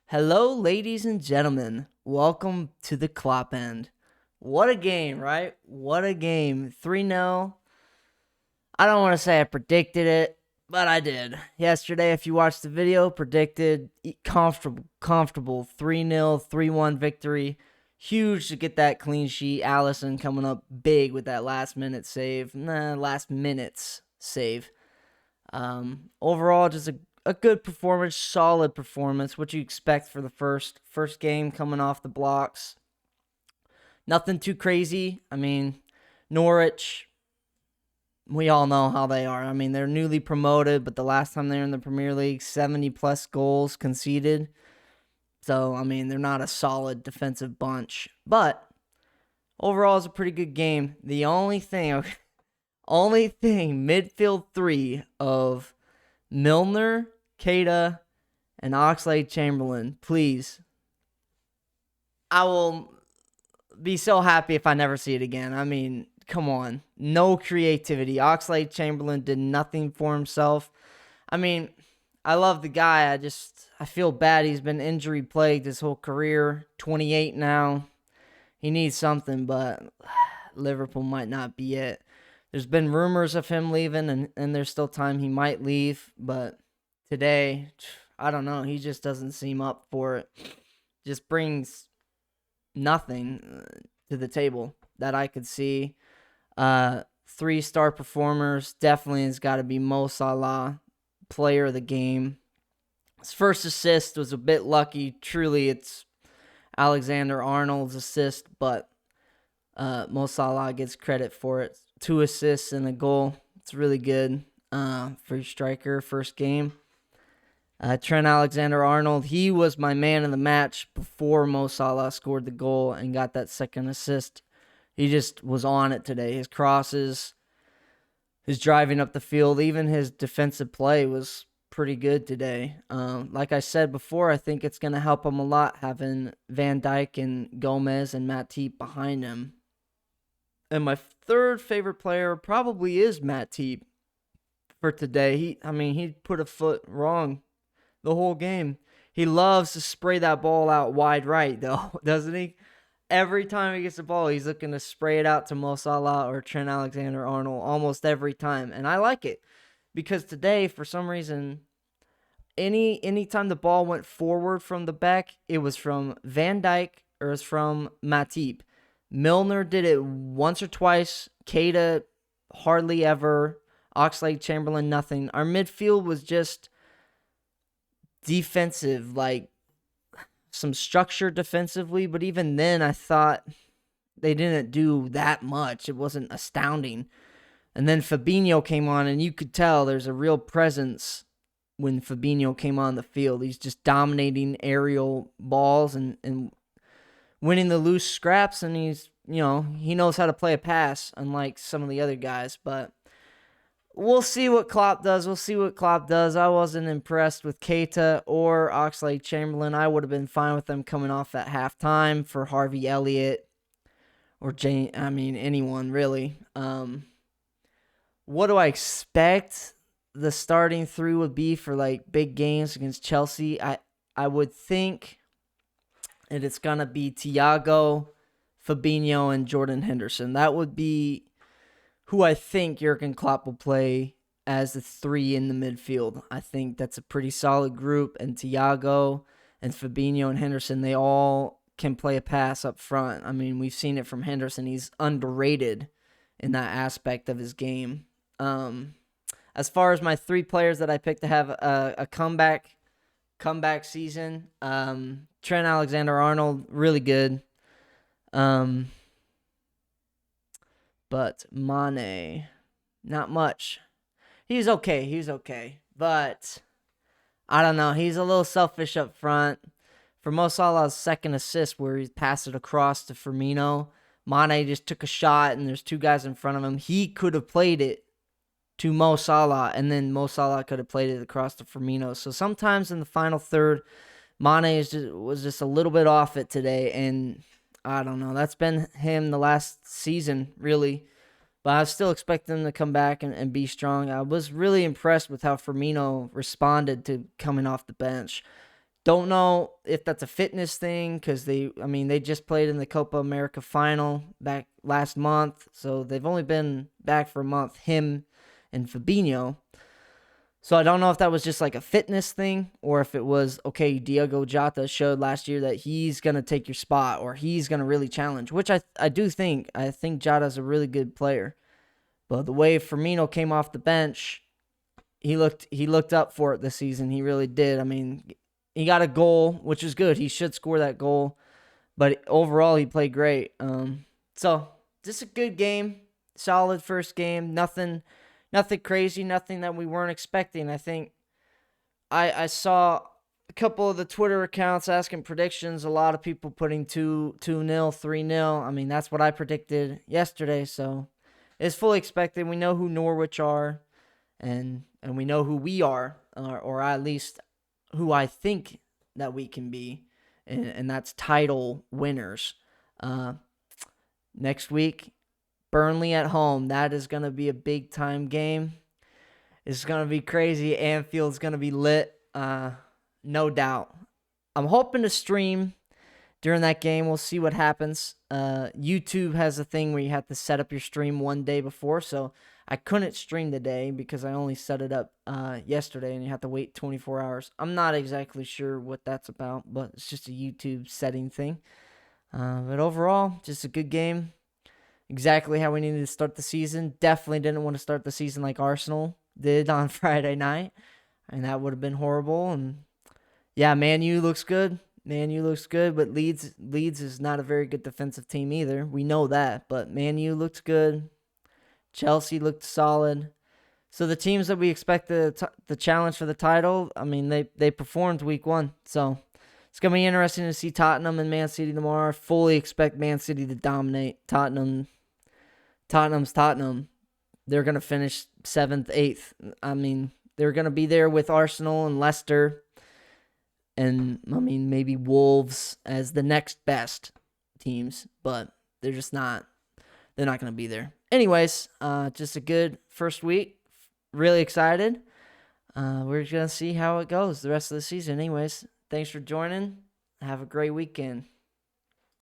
Hello, ladies and gentlemen. Welcome to the Clop End. What a game, right? What a game. 3-0. I don't want to say I predicted it, but I did. Yesterday, if you watched the video, predicted comfortable 3-0, 3-1 victory. Huge to get that clean sheet. Allison coming up big with that last minutes save. Overall, just a good performance, solid performance. What you expect for the first game coming off the blocks. Nothing too crazy. I mean, Norwich, we all know how they are. I mean, they're newly promoted, but the last time they were in the Premier League, 70 plus goals conceded. So, I mean, they're not a solid defensive bunch. But overall, it's a pretty good game. The only thing, midfield three of Milner, Keita, and Oxlade-Chamberlain, please. I will be so happy if I never see it again. I mean, come on. No creativity. Oxlade-Chamberlain did nothing for himself. I mean, I love the guy. I feel bad. He's been injury plagued his whole career. 28 now. He needs something, but Liverpool might not be it. There's been rumors of him leaving, and there's still time he might leave. But today, I don't know. He just doesn't seem up for it. Just brings nothing to the table that I could see. 3-star performers definitely has got to be Mo Salah, player of the game. His first assist was a bit lucky. Truly, it's Alexander-Arnold's assist, but Mo Salah gets credit for it. 2 assists and a goal. It's really good for a striker, first game. Trent Alexander-Arnold, he was my man of the match before Mo Salah scored the goal and got that second assist. He just was on it today. His crosses, his driving up the field, even his defensive play was pretty good today. Like I said before, I think it's going to help him a lot having Van Dijk and Gomez and Matip behind him. And my third favorite player probably is Matip for today. He put a foot wrong the whole game. He loves to spray that ball out wide right, though, doesn't he? Every time he gets the ball, he's looking to spray it out to Mo Salah or Trent Alexander-Arnold almost every time. And I like it because today, for some reason, anytime the ball went forward from the back, it was from Van Dijk or it was from Matip. Milner did it once or twice. Keita hardly ever. Oxlade-Chamberlain, nothing. Our midfield was just defensive, like some structure defensively, but even then I thought they didn't do that much. It wasn't astounding. And then Fabinho came on, and you could tell there's a real presence when Fabinho came on the field. He's just dominating aerial balls and winning the loose scraps, and he knows how to play a pass, unlike some of the other guys. But we'll see what Klopp does. I wasn't impressed with Keita or Oxlade-Chamberlain. I would have been fine with them coming off at halftime for Harvey Elliott or anyone really. What do I expect the starting three would be for like big games against Chelsea? I would think and it's going to be Thiago, Fabinho, and Jordan Henderson. That would be who I think Jurgen Klopp will play as the three in the midfield. I think that's a pretty solid group, and Thiago and Fabinho and Henderson, they all can play a pass up front. I mean, we've seen it from Henderson. He's underrated in that aspect of his game. As far as my 3 players that I picked to have a comeback season, Trent Alexander-Arnold, really good. But Mane, not much. He's okay. But I don't know. He's a little selfish up front. For Mo Salah's second assist where he passed it across to Firmino, Mane just took a shot and there's 2 guys in front of him. He could have played it to Mo Salah, and then Mo Salah could have played it across to Firmino. So sometimes in the final third, Mane was just a little bit off it today, and I don't know. That's been him the last season, really. But I still expect him to come back and be strong. I was really impressed with how Firmino responded to coming off the bench. Don't know if that's a fitness thing because they just played in the Copa America final back last month, so they've only been back for a month, him and Fabinho. So I don't know if that was just like a fitness thing or if it was, okay, Diogo Jota showed last year that he's going to take your spot or he's going to really challenge, which I do think. I think Jota's a really good player. But the way Firmino came off the bench, he looked up for it this season. He really did. I mean, he got a goal, which is good. He should score that goal. But overall, he played great. So just a good game, solid first game. Nothing crazy, nothing that we weren't expecting. I think I saw a couple of the Twitter accounts asking predictions. A lot of people putting 2-0, 3-0. I mean, that's what I predicted yesterday. So it's fully expected. We know who Norwich are, and we know who we are, or at least who I think that we can be, and that's title winners. Next week, Burnley at home. That is going to be a big-time game. It's going to be crazy. Anfield's going to be lit, no doubt. I'm hoping to stream during that game. We'll see what happens. YouTube has a thing where you have to set up your stream one day before, so I couldn't stream today because I only set it up yesterday, and you have to wait 24 hours. I'm not exactly sure what that's about, but it's just a YouTube setting thing. But overall, just a good game. Exactly how we needed to start the season. Definitely didn't want to start the season like Arsenal did on Friday night, and that would have been horrible. And yeah, Man U looks good. But Leeds is not a very good defensive team either. We know that, but Man U looked good. Chelsea looked solid. So the teams that we expect the challenge for the title, I mean, they performed week 1. So it's going to be interesting to see Tottenham and Man City tomorrow. Fully expect Man City to dominate. Tottenham's Tottenham. They're going to finish 7th, 8th. I mean, they're going to be there with Arsenal and Leicester. And, I mean, maybe Wolves as the next best teams. But they're just not. They're not going to be there. Anyways, just a good first week. Really excited. We're going to see how it goes the rest of the season. Anyways, thanks for joining. Have a great weekend.